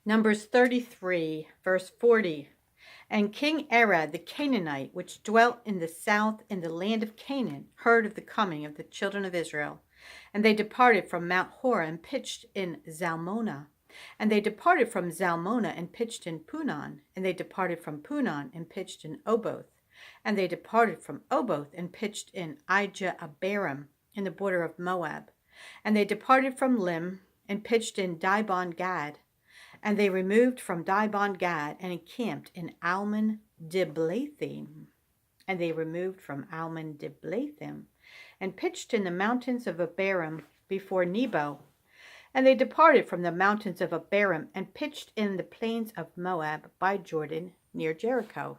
Numbers 33, verse 40. And King Arad the Canaanite, which dwelt in the south in the land of Canaan, heard of the coming of the children of Israel. And they departed from Mount Hor and pitched in Zalmonah. And they departed from Zalmonah and pitched in Punon. And they departed from Punon and pitched in Oboth. And they departed from Oboth and pitched in Ijah-abarim, in the border of Moab. And they departed from Lim and pitched in Dibon-gad. And they removed from Dibon-gad and encamped in Almon-Diblathim. And they removed from Almon-Diblathim and pitched in the mountains of Abarim before Nebo. And they departed from the mountains of Abarim and pitched in the plains of Moab by Jordan near Jericho.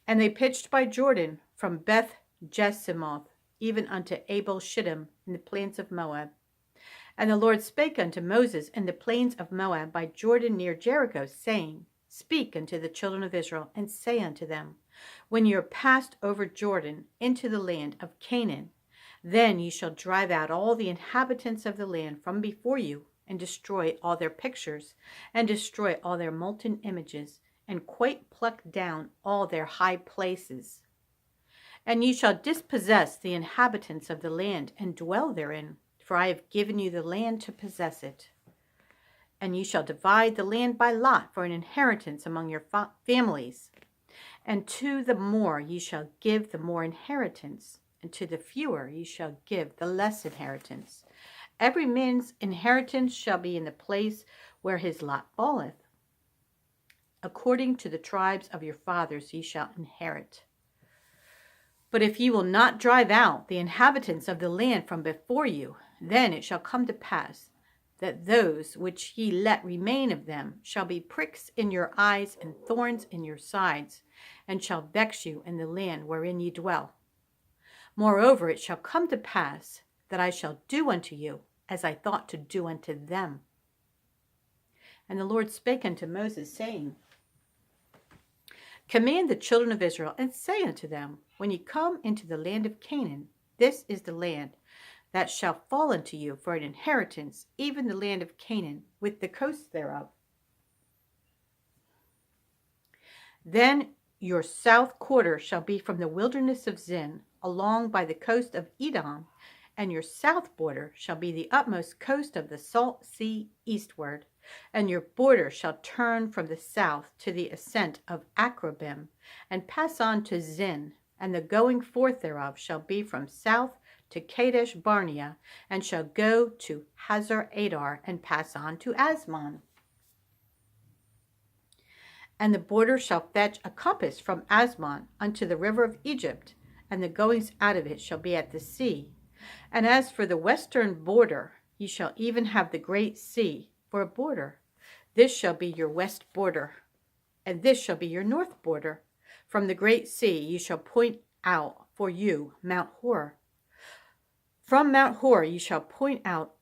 And they pitched by Jordan from Beth Jesimoth even unto Abel Shittim in the plains of Moab. And the Lord spake unto Moses in the plains of Moab by Jordan near Jericho, saying, Speak unto the children of Israel, and say unto them, When ye are passed over Jordan into the land of Canaan, then ye shall drive out all the inhabitants of the land from before you, and destroy all their pictures, and destroy all their molten images, and quite pluck down all their high places. And ye shall dispossess the inhabitants of the land, and dwell therein, for I have given you the land to possess it. And ye shall divide the land by lot for an inheritance among your families. And to the more ye shall give the more inheritance, and to the fewer ye shall give the less inheritance. Every man's inheritance shall be in the place where his lot falleth. According to the tribes of your fathers ye shall inherit. But if ye will not drive out the inhabitants of the land from before you, then it shall come to pass that those which ye let remain of them shall be pricks in your eyes and thorns in your sides, and shall vex you in the land wherein ye dwell. Moreover, it shall come to pass that I shall do unto you as I thought to do unto them. And the Lord spake unto Moses, saying, Command the children of Israel, and say unto them, When ye come into the land of Canaan, this is the land that shall fall unto you for an inheritance, even the land of Canaan, with the coasts thereof. Then your south quarter shall be from the wilderness of Zin, along by the coast of Edom, and your south border shall be the utmost coast of the salt sea eastward, and your border shall turn from the south to the ascent of Akrabim, and pass on to Zin, and the going forth thereof shall be from south to Kadesh Barnea, and shall go to Hazar Adar, and pass on to Asmon. And the border shall fetch a compass from Asmon unto the river of Egypt, and the goings out of it shall be at the sea. And as for the western border, ye shall even have the great sea for a border. This shall be your west border, and this shall be your north border. From the great sea ye shall point out for you Mount Hor. From Mount Hor ye shall point out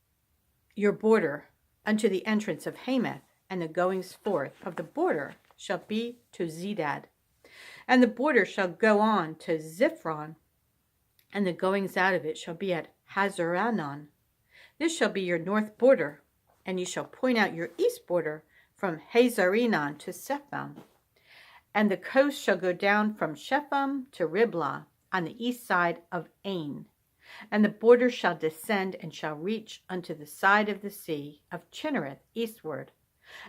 your border unto the entrance of Hamath, and the goings forth of the border shall be to Zedad. And the border shall go on to Ziphron, and the goings out of it shall be at Hazaranon. This shall be your north border, and ye shall point out your east border from Hazarinon to Shepham. And the coast shall go down from Shepham to Riblah on the east side of Ain. And the border shall descend and shall reach unto the side of the sea of Chinnereth eastward.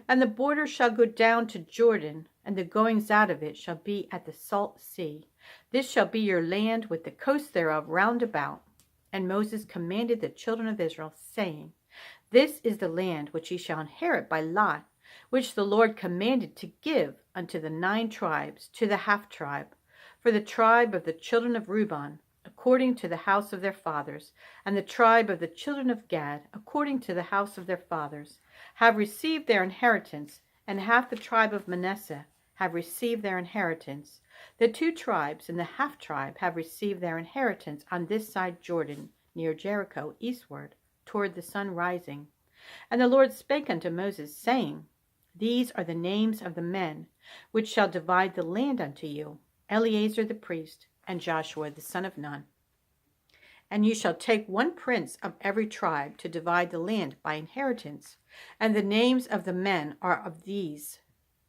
And the border shall go down to Jordan, and the goings out of it shall be at the salt sea. This shall be your land with the coast thereof round about. And Moses commanded the children of Israel, saying, This is the land which ye shall inherit by lot, which the Lord commanded to give unto the 9 tribes, to the half tribe, for the tribe of the children of Reuben, according to the house of their fathers, and the tribe of the children of Gad, according to the house of their fathers, have received their inheritance, and half the tribe of Manasseh have received their inheritance. The 2 tribes and the half tribe have received their inheritance on this side Jordan, near Jericho, eastward, toward the sun rising. And the Lord spake unto Moses, saying, These are the names of the men which shall divide the land unto you, Eleazar the priest, and Joshua the son of Nun. And you shall take one prince of every tribe to divide the land by inheritance. And the names of the men are of these: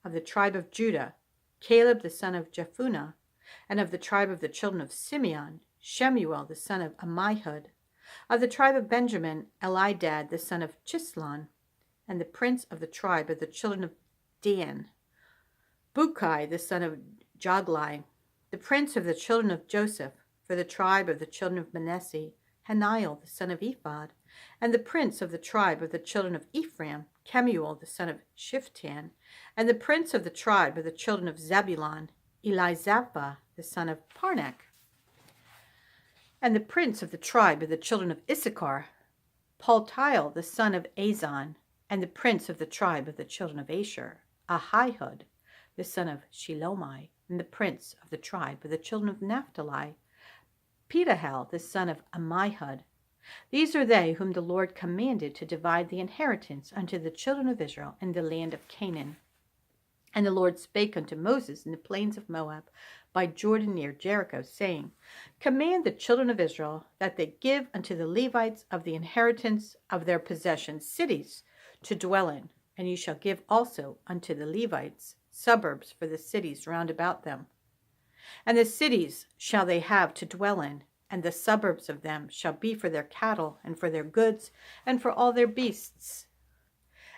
of the tribe of Judah, Caleb the son of Jephunneh; and of the tribe of the children of Simeon, Shemuel the son of Ammihud; of the tribe of Benjamin, Elidad the son of Chislon; and the prince of the tribe of the children of Dan, Bukai the son of Joglai; the prince of the children of Joseph, for the tribe of the children of Manasseh, Haniel the son of Ephod; and the prince of the tribe of the children of Ephraim, Kemuel the son of Shiftan; and the prince of the tribe of the children of Zebulun, Elizapha the son of Parnak; and the prince of the tribe of the children of Issachar, Paltiel the son of Azan; and the prince of the tribe of the children of Asher, Ahihud the son of Shilomai; and the prince of the tribe of the children of Naphtali, Pedahel the son of Ammihud. These are they whom the Lord commanded to divide the inheritance unto the children of Israel in the land of Canaan. And the Lord spake unto Moses in the plains of Moab by Jordan near Jericho, saying, Command the children of Israel that they give unto the Levites of the inheritance of their possession cities to dwell in, and ye shall give also unto the Levites suburbs for the cities round about them. And the cities shall they have to dwell in, and the suburbs of them shall be for their cattle, and for their goods, and for all their beasts.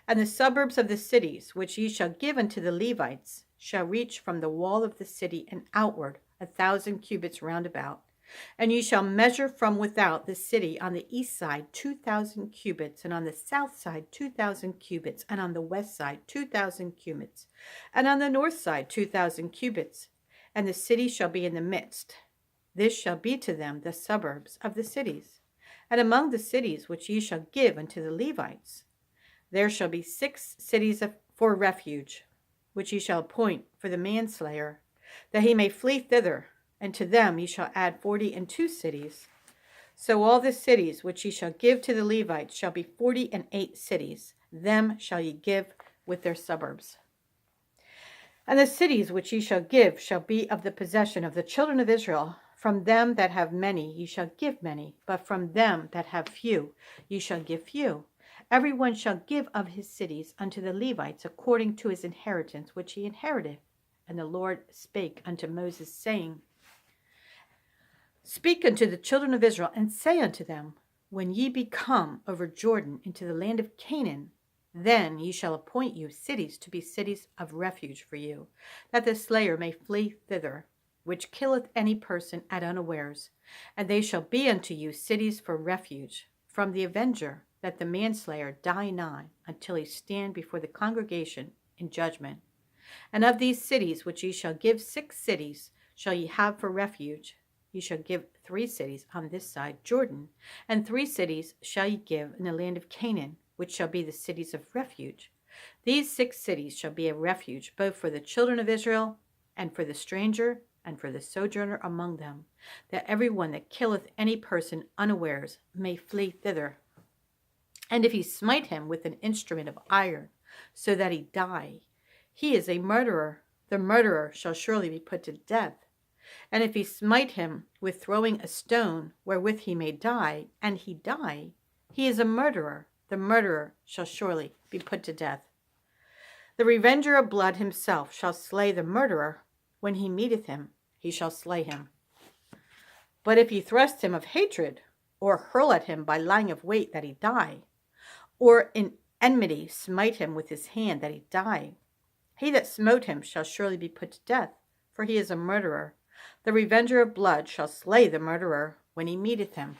And the suburbs of the cities, which ye shall give unto the Levites, shall reach from the wall of the city and outward 1,000 cubits round about. And ye shall measure from without the city on the east side 2,000 cubits, and on the south side 2,000 cubits, and on the west side 2,000 cubits, and on the north side 2,000 cubits. And the city shall be in the midst. This shall be to them the suburbs of the cities. And among the cities which ye shall give unto the Levites, there shall be 6 cities for refuge, which ye shall appoint for the manslayer, that he may flee thither, and to them ye shall add 42 cities. So all the cities which ye shall give to the Levites shall be 48 cities. Them shall ye give with their suburbs. And the cities which ye shall give shall be of the possession of the children of Israel. From them that have many ye shall give many, but from them that have few ye shall give few. Every one shall give of his cities unto the Levites according to his inheritance which he inheriteth. And the Lord spake unto Moses, saying, Speak unto the children of Israel, and say unto them, When ye be come over Jordan into the land of Canaan, then ye shall appoint you cities to be cities of refuge for you, that the slayer may flee thither, which killeth any person at unawares. And they shall be unto you cities for refuge from the avenger, that the manslayer die not until he stand before the congregation in judgment. And of these cities which ye shall give 6 cities shall ye have for refuge. Ye shall give 3 cities on this side Jordan, and 3 cities shall ye give in the land of Canaan, which shall be the cities of refuge. These 6 cities shall be a refuge both for the children of Israel, and for the stranger, and for the sojourner among them, that every one that killeth any person unawares may flee thither. And if he smite him with an instrument of iron, so that he die, he is a murderer. The murderer shall surely be put to death. And if he smite him with throwing a stone, wherewith he may die, and he die, he is a murderer. The murderer shall surely be put to death. The revenger of blood himself shall slay the murderer. When he meeteth him, he shall slay him. But if he thrust him of hatred, or hurl at him by lying of weight that he die, or in enmity smite him with his hand that he die, he that smote him shall surely be put to death, for he is a murderer. The revenger of blood shall slay the murderer when he meeteth him.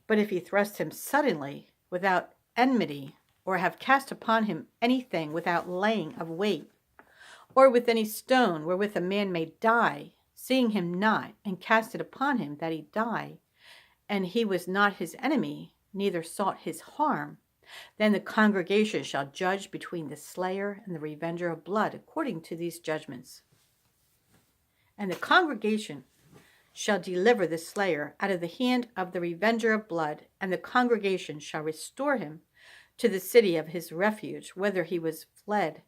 But if he thrust him suddenly, without enmity, or have cast upon him anything without laying of weight, or with any stone wherewith a man may die, seeing him not, and cast it upon him that he die, and he was not his enemy, neither sought his harm, then the congregation shall judge between the slayer and the revenger of blood according to these judgments. And the congregation shall deliver the slayer out of the hand of the revenger of blood, and the congregation shall restore him to the city of his refuge, whither he was fled,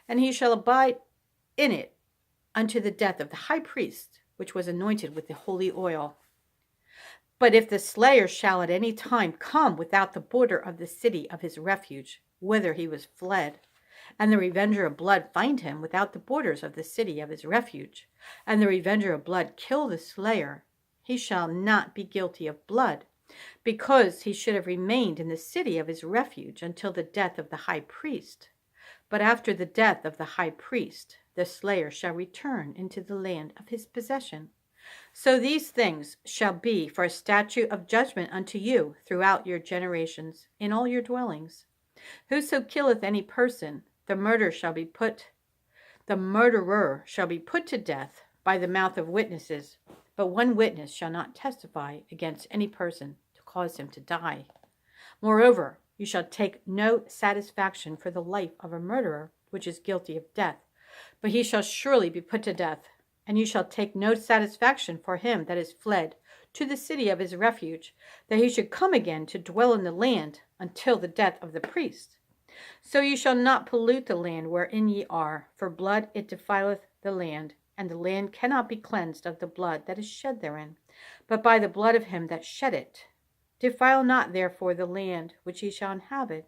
and he shall abide in it unto the death of the high priest, which was anointed with the holy oil. But if the slayer shall at any time come without the border of the city of his refuge, whither he was fled, and the revenger of blood find him without the borders of the city of his refuge, and the revenger of blood kill the slayer, he shall not be guilty of blood, because he should have remained in the city of his refuge until the death of the high priest. But after the death of the high priest, the slayer shall return into the land of his possession. So these things shall be for a statute of judgment unto you throughout your generations, in all your dwellings. Whoso killeth any person, the murderer shall be put to death by the mouth of witnesses, but one witness shall not testify against any person to cause him to die. Moreover, you shall take no satisfaction for the life of a murderer, which is guilty of death, but he shall surely be put to death. And you shall take no satisfaction for him that is fled to the city of his refuge, that he should come again to dwell in the land until the death of the priest. So you shall not pollute the land wherein ye are, for blood it defileth the land, and the land cannot be cleansed of the blood that is shed therein, but by the blood of him that shed it. Defile not therefore the land which ye shall inhabit,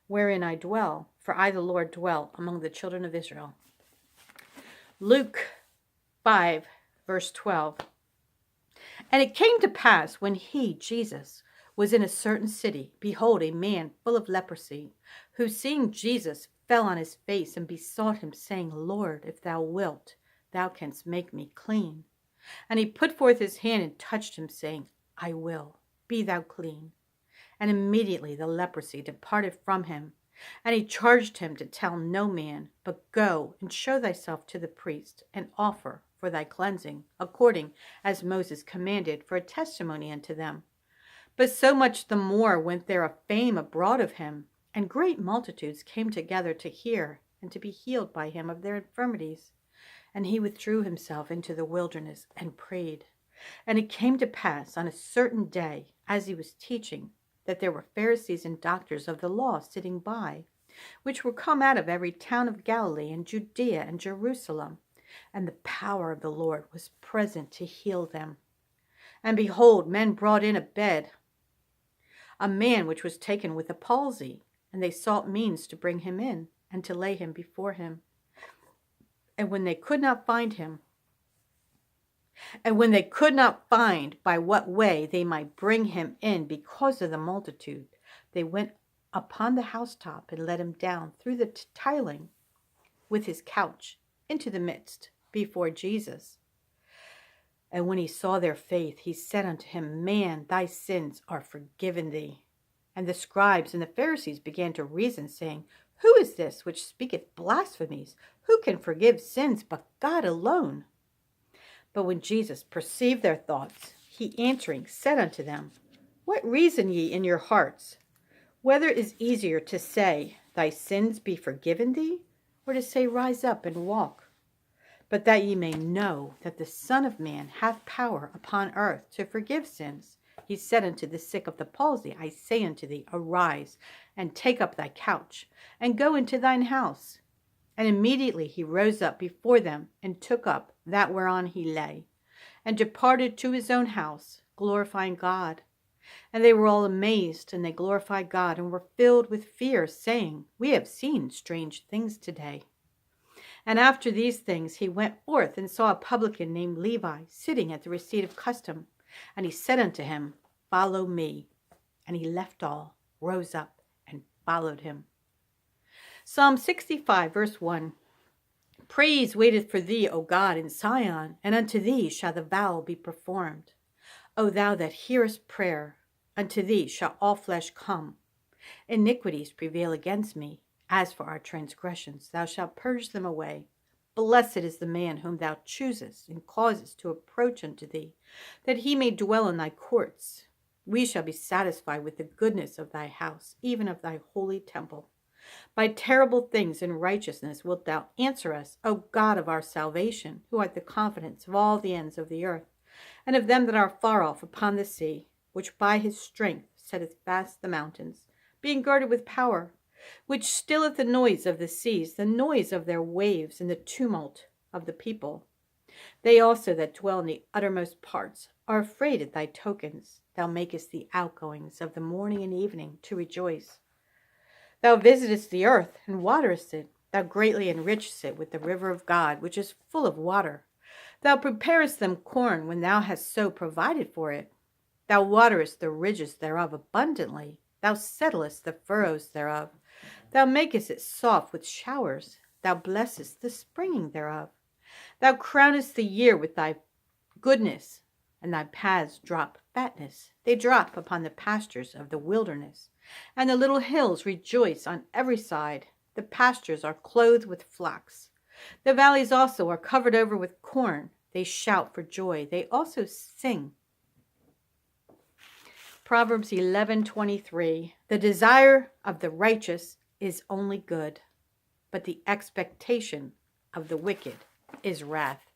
wherein I dwell, for I the Lord dwell among the children of Israel. Luke 5, verse 12. And it came to pass, when he, Jesus, was in a certain city, behold, a man full of leprosy, who seeing Jesus fell on his face and besought him, saying, Lord, if thou wilt, thou canst make me clean. And he put forth his hand and touched him, saying, I will, be thou clean. And immediately the leprosy departed from him. And he charged him to tell no man, but go and show thyself to the priest, and offer for thy cleansing, according as Moses commanded, for a testimony unto them. But so much the more went there a fame abroad of him, and great multitudes came together to hear and to be healed by him of their infirmities. And he withdrew himself into the wilderness and prayed. And it came to pass on a certain day, as he was teaching, that there were Pharisees and doctors of the law sitting by, which were come out of every town of Galilee and Judea and Jerusalem. And the power of the Lord was present to heal them. And behold, men brought in a man which was taken with a palsy, and they sought means to bring him in, and to lay him before him. And when they could not find by what way they might bring him in because of the multitude, they went upon the housetop and let him down through the tiling with his couch into the midst before Jesus. And when he saw their faith, he said unto him, Man, thy sins are forgiven thee. And the scribes and the Pharisees began to reason, saying, Who is this which speaketh blasphemies? Who can forgive sins but God alone? But when Jesus perceived their thoughts, he answering said unto them, What reason ye in your hearts? Whether it is easier to say, Thy sins be forgiven thee, or to say, Rise up and walk? But that ye may know that the Son of Man hath power upon earth to forgive sins, he said unto the sick of the palsy, I say unto thee, Arise, and take up thy couch, and go into thine house. And immediately he rose up before them, and took up that whereon he lay, and departed to his own house, glorifying God. And they were all amazed, and they glorified God, and were filled with fear, saying, We have seen strange things today. And after these things he went forth, and saw a publican named Levi sitting at the receipt of custom. And he said unto him, Follow me. And he left all, rose up, and followed him. Psalm 65, verse 1. Praise waiteth for thee, O God, in Sion, and unto thee shall the vow be performed. O thou that hearest prayer, unto thee shall all flesh come. Iniquities prevail against me. As for our transgressions, thou shalt purge them away. Blessed is the man whom thou choosest and causest to approach unto thee, that he may dwell in thy courts. We shall be satisfied with the goodness of thy house, even of thy holy temple. By terrible things in righteousness wilt thou answer us, O God of our salvation, who art the confidence of all the ends of the earth, and of them that are far off upon the sea, which by his strength setteth fast the mountains, being girded with power, which stilleth the noise of the seas, the noise of their waves, and the tumult of the people. They also that dwell in the uttermost parts are afraid at thy tokens. Thou makest the outgoings of the morning and evening to rejoice. Thou visitest the earth and waterest it. Thou greatly enrichest it with the river of God, which is full of water. Thou preparest them corn when thou hast so provided for it. Thou waterest the ridges thereof abundantly. Thou settlest the furrows thereof. Thou makest it soft with showers. Thou blessest the springing thereof. Thou crownest the year with thy goodness, and thy paths drop fatness. They drop upon the pastures of the wilderness, and the little hills rejoice on every side. The pastures are clothed with flocks. The valleys also are covered over with corn. They shout for joy. They also sing. Proverbs 11:23. The desire of the righteous is only good, but the expectation of the wicked is wrath.